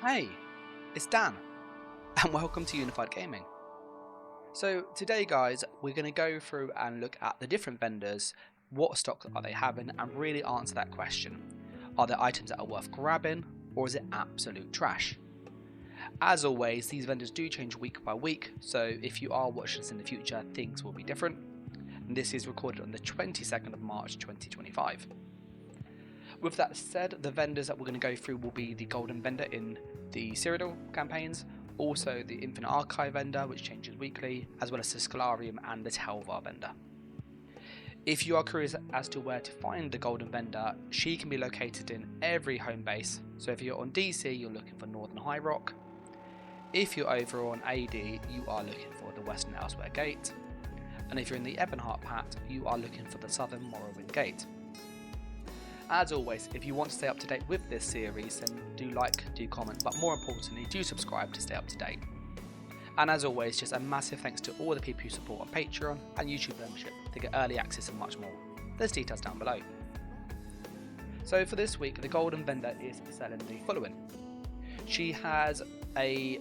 Hey, it's Dan, and welcome to Unified Gaming. So today guys, we're going to go through and look at the different vendors, what stock are they having, and really answer that question. Are there items that are worth grabbing, or is it absolute trash? As always, these vendors do change week by week, so if you are watching this in the future, things will be different. And this is recorded on the 22nd of March 2025. With that said, the vendors that we're going to go through will be the Golden vendor in the Cyrodiil campaigns, also the Infinite Archive vendor, which changes weekly, as well as the Scholarium and the Telvar vendor. If you are curious as to where to find the Golden vendor, she can be located in every home base. So if you're on DC, you're looking for Northern High Rock. If you're over on AD, you are looking for the Western Elsewhere Gate. And if you're in the Ebonheart Pat, you are looking for the Southern Morrowind Gate. As always, if you want to stay up to date with this series, then do like, do comment, but more importantly, do subscribe to stay up to date. And as always, just a massive thanks to all the people who support on Patreon and YouTube membership to get early access and much more. There's details down below. So for this week, the Golden vendor is selling the following. She has a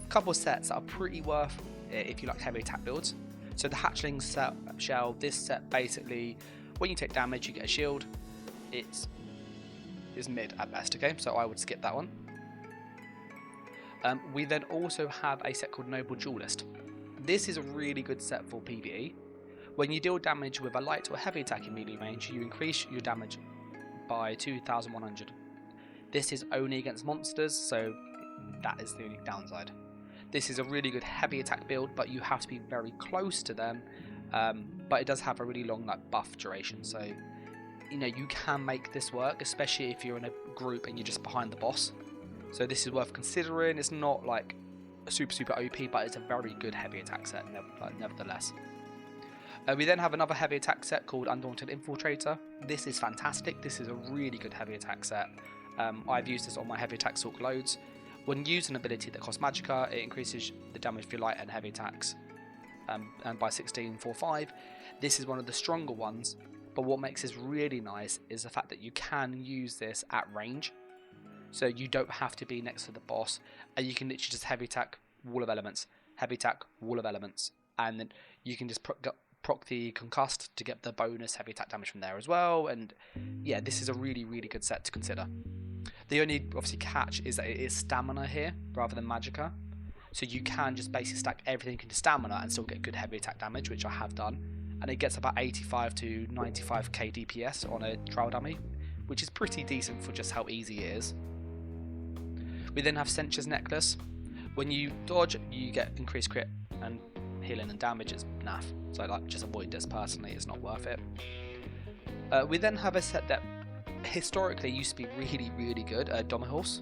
couple of sets that are pretty worth it if you like heavy attack builds. So the Hatchling shell, this set basically, when you take damage, you get a shield. It's mid at best, okay, so I would skip that one. We then also have a set called Noble Duelist. This is a really good set for PvE. When you deal damage with a light or heavy attack in melee range, you increase your damage by 2,100. This is only against monsters, so that is the only downside. This is a really good heavy attack build, but you have to be very close to them. But it does have a really long buff duration, so you know you can make this work, especially if you're in a group and you're just behind the boss. So this is worth considering. It's not like super OP, but it's a very good heavy attack set nevertheless. We then have another heavy attack set called Undaunted Infiltrator. This is fantastic. This is a really good heavy attack set. I've used this on my heavy attack Sork loads. When using an ability that costs magicka, it increases the damage for your light and heavy attacks and by 16.45. This is one of the stronger ones, but what makes this really nice is the fact that you can use this at range. So you don't have to be next to the boss, and you can literally just heavy attack Wall of Elements, heavy attack Wall of Elements, and then you can just proc the Concussed to get the bonus heavy attack damage from there as well. And yeah, this is a really good set to consider. The only obviously catch is that it is stamina here rather than magicka. So you can just basically stack everything into stamina and still get good heavy attack damage, which I have done. And it gets about 85 to 95k DPS on a trial dummy, which is pretty decent for just how easy it is. We then have Sench's Necklace. When you dodge, you get increased crit and healing and damage. It's naff. So like, just avoid this personally, it's not worth it. We then have a set that historically used to be really good, Domihorse.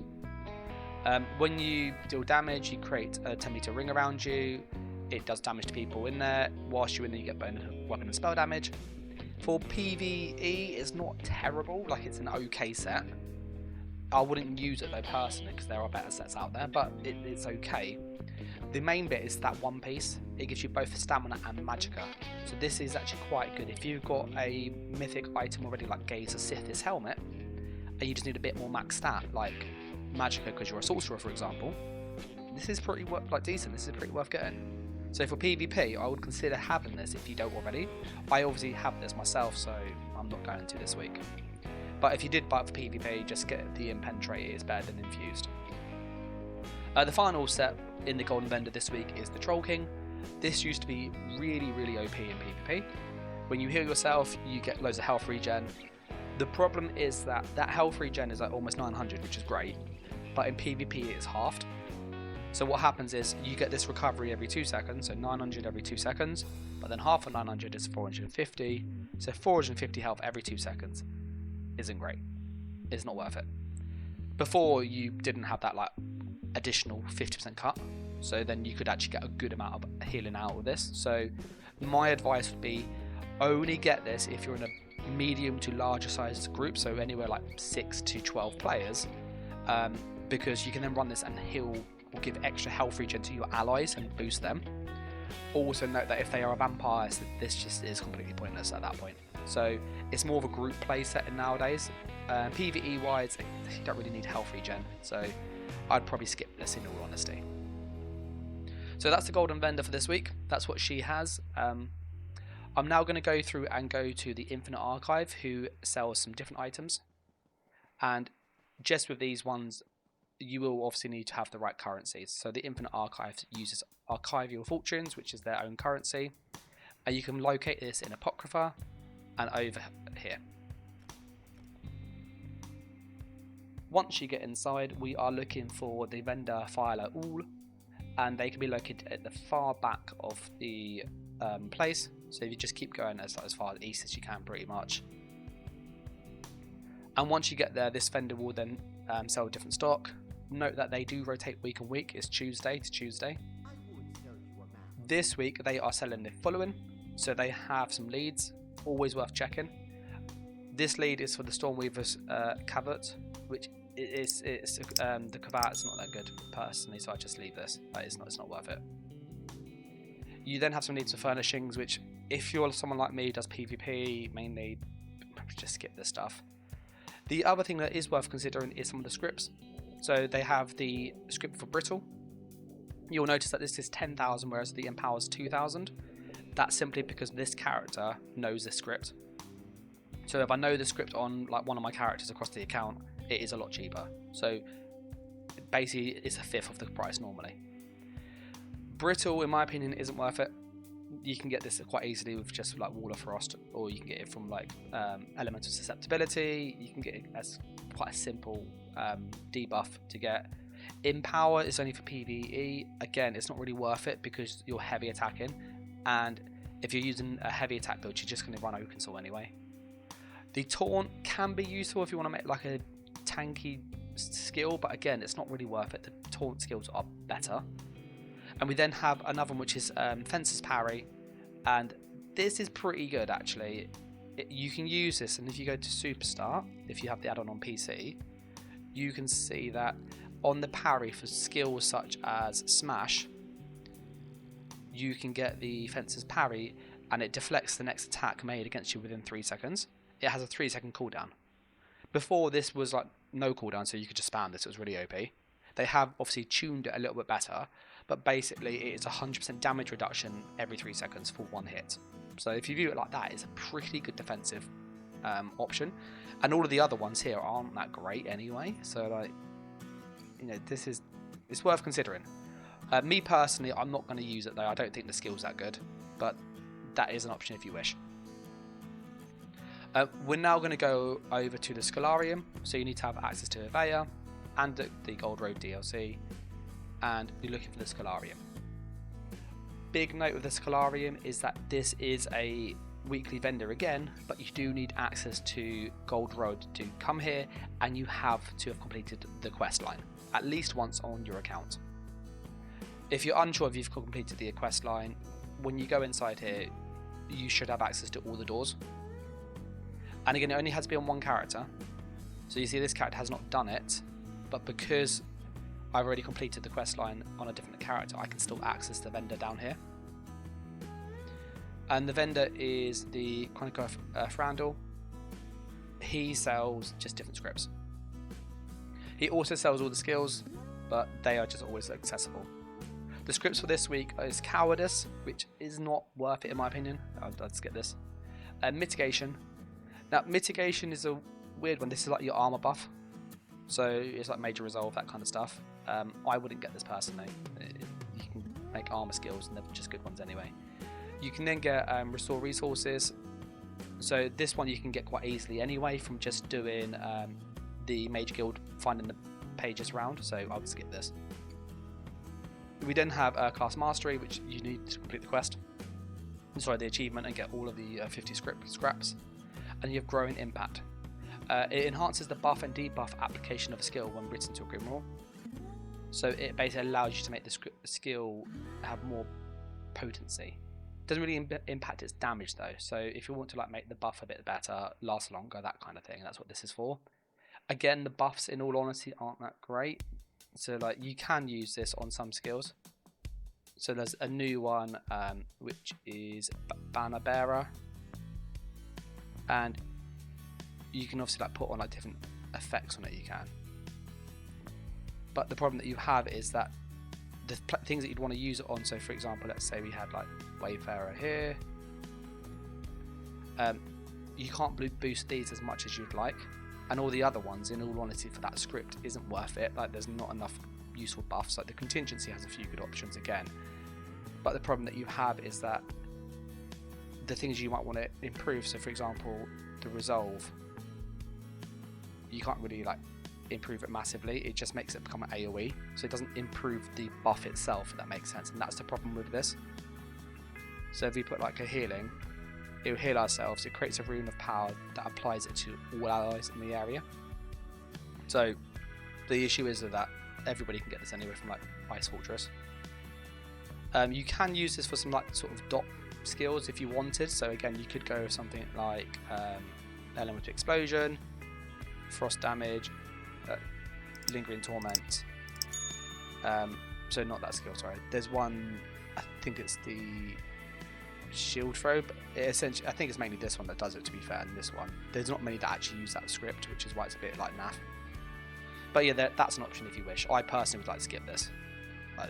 When you deal damage, you create a 10-meter ring around you. It does damage to people in there. Whilst you're in there, you get bonus weapon and spell damage. For PvE, it's not terrible, like it's an okay set. I wouldn't use it though personally, because there are better sets out there, but it's okay. The main bit is that one piece. It gives you both stamina and magicka. So this is actually quite good. If you've got a mythic item already like Gaze of Sith's Helmet, and you just need a bit more max stat, like magicka because you're a sorcerer for example, this is pretty decent. This is pretty worth getting. So for PvP, I would consider having this if you don't already. I obviously have this myself, so I'm not going to this week. But if you did buy it for PvP, just get the Impenetrate, it's better than Infused. The final set in the Golden vendor this week is the Troll King. This used to be really OP in PvP. When you heal yourself, you get loads of health regen. The problem is that health regen is like almost 900, which is great, but in PvP it is halved. So what happens is you get this recovery every 2 seconds, so 900 every 2 seconds, but then half of 900 is 450, so 450 health every 2 seconds isn't great. It's not worth it. Before, you didn't have that like additional 50% cut, so then you could actually get a good amount of healing out of this. So my advice would be only get this if you're in a medium to larger sized group, so anywhere like 6 to 12 players, because you can then run this and heal or give extra health regen to your allies and boost them. Also note that if they are vampires, this just is completely pointless at that point. So it's more of a group play setting nowadays. PvE wise, you don't really need health regen, so I'd probably skip this in all honesty. So that's the golden vendor for this week. That's what she has. I'm now going to go through and go to the Infinite Archive, who sells some different items. And just with these ones, you will obviously need to have the right currencies. So the Infinite Archive uses Archival Fortunes, which is their own currency. And you can locate this in Apocrypha and over here. Once you get inside, we are looking for the vendor Filer All, and they can be located at the far back of the place. So if you just keep going as far east as you can, pretty much. And once you get there, this vendor will then sell different stock. Note that they do rotate week on week. It's Tuesday to Tuesday. This week they are selling the following. So they have some leads, always worth checking. This lead is for the Stormweaver's Cavert, which it's the Cavert is not that good personally, so I just leave this. It's not worth it. You then have some needs for furnishings, which if you're someone like me who does PvP mainly, just skip this stuff. The other thing that is worth considering is some of the scripts. So they have the script for Brittle. You'll notice that this is 10,000, whereas the Empower is 2,000. That's simply because this character knows this script. So if I know the script on like one of my characters across the account, it is a lot cheaper. So basically it's a fifth of the price normally. Brittle, in my opinion, isn't worth it. You can get this quite easily with just like Wall of Frost, or you can get it from like Elemental Susceptibility. You can get it as quite a simple debuff to get. Empower is only for PvE. Again, it's not really worth it because you're heavy attacking, and if you're using a heavy attack build, you're just going to run Oaken Soul anyway. The Taunt can be useful if you want to make like a tanky skill, but again, it's not really worth it. The Taunt skills are better. And we then have another one which is Fencer's Parry, and this is pretty good actually. You can use this, and if you go to Superstar, if you have the add-on on PC, you can see that on the parry for skills such as Smash, you can get the Fencer's Parry, and it deflects the next attack made against you within 3 seconds. It has a 3-second cooldown. Before, this was like no cooldown, so you could just spam this. It was really OP. They have obviously tuned it a little bit better, but basically it is 100% damage reduction every 3 seconds for one hit. So if you view it like that, it's a pretty good defensive option. And all of the other ones here aren't that great anyway. So like, you know, it's worth considering. Me personally, I'm not going to use it though. I don't think the skill's that good, but that is an option if you wish. We're now going to go over to the Scholarium. So you need to have access to Evea and the Gold Road DLC, and you're looking for the Scholarium. Big note with the Scholarium is that this is a weekly vendor again, but you do need access to Gold Road to come here, and you have to have completed the quest line at least once on your account. If you're unsure if you've completed the quest line, when you go inside here, you should have access to all the doors. And again, it only has to be on one character. So you see this character has not done it, but because I've already completed the quest line on a different character, I can still access the vendor down here. And the vendor is the Chronicle of Frandal. He sells just different scripts. He also sells all the skills, but they are just always accessible. The scripts for this week is Cowardice, which is not worth it in my opinion. I'd skip this. Mitigation. Now, Mitigation is a weird one. This is like your armor buff. So it's like Major Resolve, that kind of stuff. I wouldn't get this personally. You can make armor skills and they're just good ones anyway. You can then get Restore Resources. So this one you can get quite easily anyway from just doing the Mage Guild, finding the pages around. So I would skip this. We then have Class Mastery, which you need to complete the quest. Sorry, the achievement and get all of the 50 scraps. And you have Growing Impact. It enhances the buff and debuff application of a skill when written to a Grimoire. So it basically allows you to make the skill have more potency. Doesn't really impact its damage though. So if you want to like make the buff a bit better, last longer, that kind of thing, that's what this is for. Again, the buffs in all honesty aren't that great. So like you can use this on some skills. So there's a new one which is Banner Bearer. And you can obviously like put on like different effects on it. You can. But the problem that you have is that the things that you'd want to use it on, so for example, let's say we had like Wayfarer here, you can't boost these as much as you'd like, and all the other ones, in all honesty, for that script isn't worth it. Like, there's not enough useful buffs. Like the contingency has a few good options again, but the problem that you have is that the things you might want to improve, so for example the resolve, you can't really like improve it massively. It just makes it become an AoE, so it doesn't improve the buff itself, if that makes sense. And that's the problem with this. So if we put like a healing, it will heal ourselves. It creates a rune of power that applies it to all allies in the area. So the issue is that everybody can get this anyway from like Ice Fortress. You can use this for some like sort of dot skills if you wanted. So again, you could go with something like Elemental Explosion, Frost Damage, Lingering Torment. So not that skill, sorry. There's one, I think it's the Shield Throw, but essentially I think it's mainly this one that does it, to be fair. And this one, there's not many that actually use that script, which is why it's a bit like naff. But yeah, that's an option if you wish. I personally would like to skip this.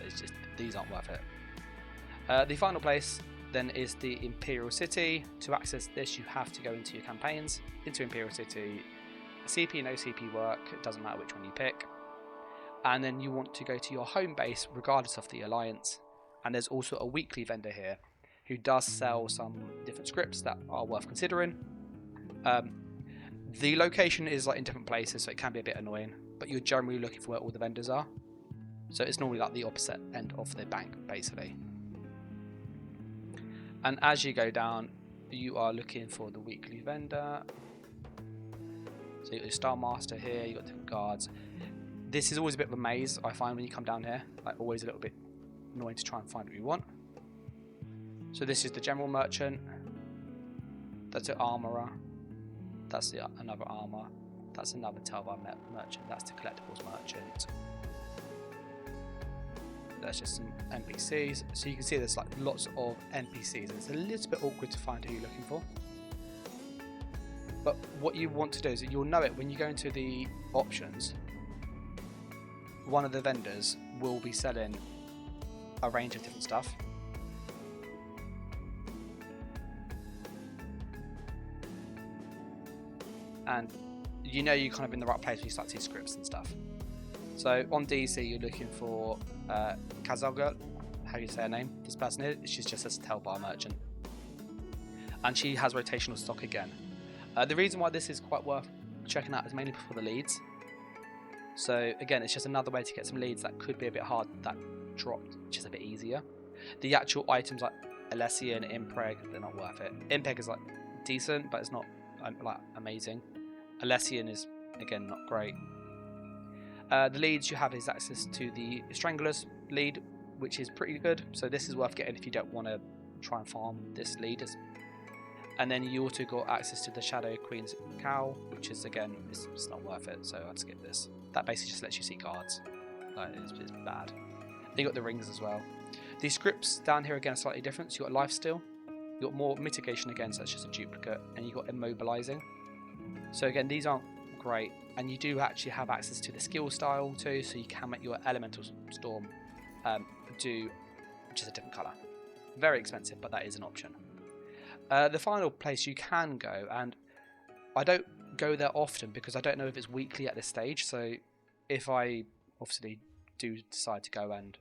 It's just, these aren't worth it. The final place then is the Imperial City. To access this, you have to go into your campaigns, into Imperial City. CP, no CP work, it doesn't matter which one you pick. And then you want to go to your home base regardless of the alliance. And there's also a weekly vendor here who does sell some different scripts that are worth considering. The location is like in different places, so it can be a bit annoying, but you're generally looking for where all the vendors are. So it's normally like the opposite end of the bank, basically. And as you go down, you are looking for the weekly vendor. So you've got your Star Master here, you've got different guards. This is always a bit of a maze, I find, when you come down here. Like, always a little bit annoying to try and find what you want. So this is the General Merchant. That's the Armourer. That's another Armour. That's another Telvar Merchant. That's the Collectibles Merchant. That's just some NPCs. So you can see there's like lots of NPCs. It's a little bit awkward to find who you're looking for. But what you want to do is, you'll know it when you go into the options. One of the vendors will be selling a range of different stuff. And you know you're kind of in the right place when you start to see scripts and stuff. So on DC, you're looking for Kazaga, how you say her name, this person here. She's just a Telvar merchant. And she has rotational stock again. The reason why this is quite worth checking out is mainly for the leads. So again, it's just another way to get some leads that could be a bit hard, that dropped just a bit easier. The actual items like Alessian, Impreg, they're not worth it. Impreg is like decent, but it's not like amazing. Alessian is again not great. The leads you have is access to the Stranglers lead, which is pretty good. So this is worth getting if you don't want to try and farm this lead. And then you also got access to the Shadow Queen's Cowl, which is again, it's not worth it. So I'd skip this. That basically just lets you see guards. It's bad. Then you got the rings as well. The scripts down here again are slightly different. So you got Lifesteal, you got more Mitigation again, so that's just a duplicate, and you got Immobilizing. So again, these aren't great, and you do actually have access to the skill style too, so you can make your Elemental Storm do just a different colour. Very expensive, but that is an option. The final place you can go, and I don't go there often because I don't know if it's weekly at this stage, so if I obviously do decide to go and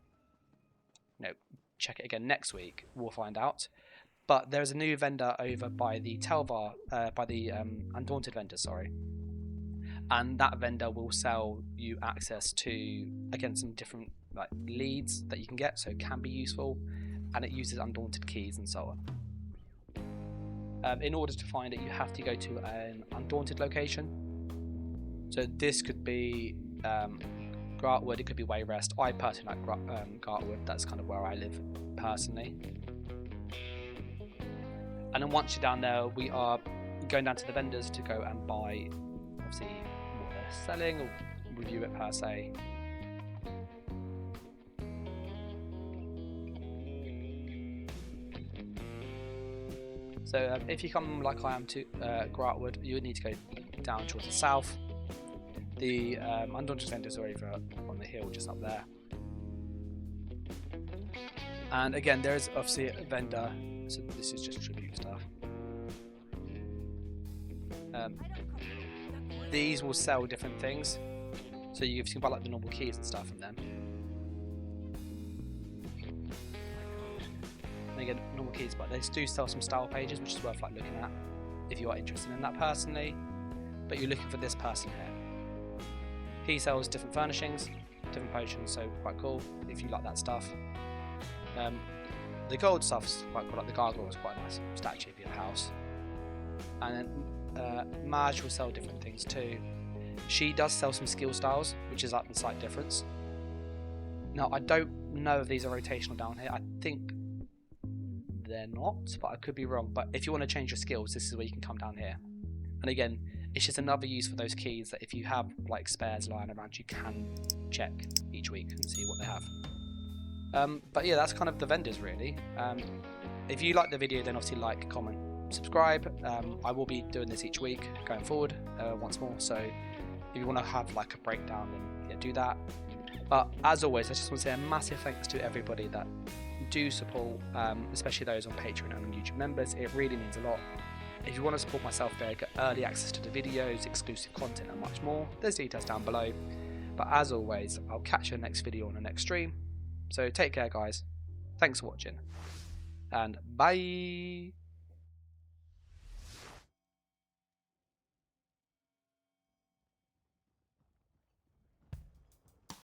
check it again next week, we'll find out. But there's a new vendor over by the Telvar, by the Undaunted vendor, sorry. And that vendor will sell you access to, again, some different like leads that you can get, so it can be useful, and it uses Undaunted keys and so on. In order to find it, you have to go to an Undaunted location. So this could be Gartwood, it could be Wayrest. I personally like Gartwood, that's kind of where I live personally. And then once you're down there, we are going down to the vendors to go and buy, obviously, what they're selling, or review it per se. So if you come like I am to Gartwood, you would need to go down towards the south. The Undaunted vendors are over on the hill just up there. And again, there is obviously a vendor, so this is just tribute stuff. These will sell different things, so you can buy like the normal keys and stuff from them. And again, normal keys, but they do sell some style pages, which is worth like looking at if you are interested in that personally. But you're looking for this person here. He sells different furnishings, different potions, so quite cool if you like that stuff. The gold stuff's quite cool, like the gargoyle is quite a nice statue of your house. And then Marge will sell different things too. She does sell some skill styles, which is like the slight difference. Now I don't know if these are rotational down here. I think they're not, but I could be wrong. But if you want to change your skills, this is where you can come down here. And again, it's just another use for those keys that if you have like spares lying around, you can check each week and see what they have. But yeah, that's kind of the vendors really. If you like the video, then obviously like, comment, subscribe. I will be doing this each week going forward once more, so if you want to have like a breakdown, then yeah, do that. But as always, I just want to say a massive thanks to everybody that do support, especially those on Patreon and on YouTube members. It really means a lot. If you want to support myself there, get early access to the videos, exclusive content and much more, there's details down below. But as always, I'll catch you in the next video on the next stream. So take care guys, thanks for watching, and bye!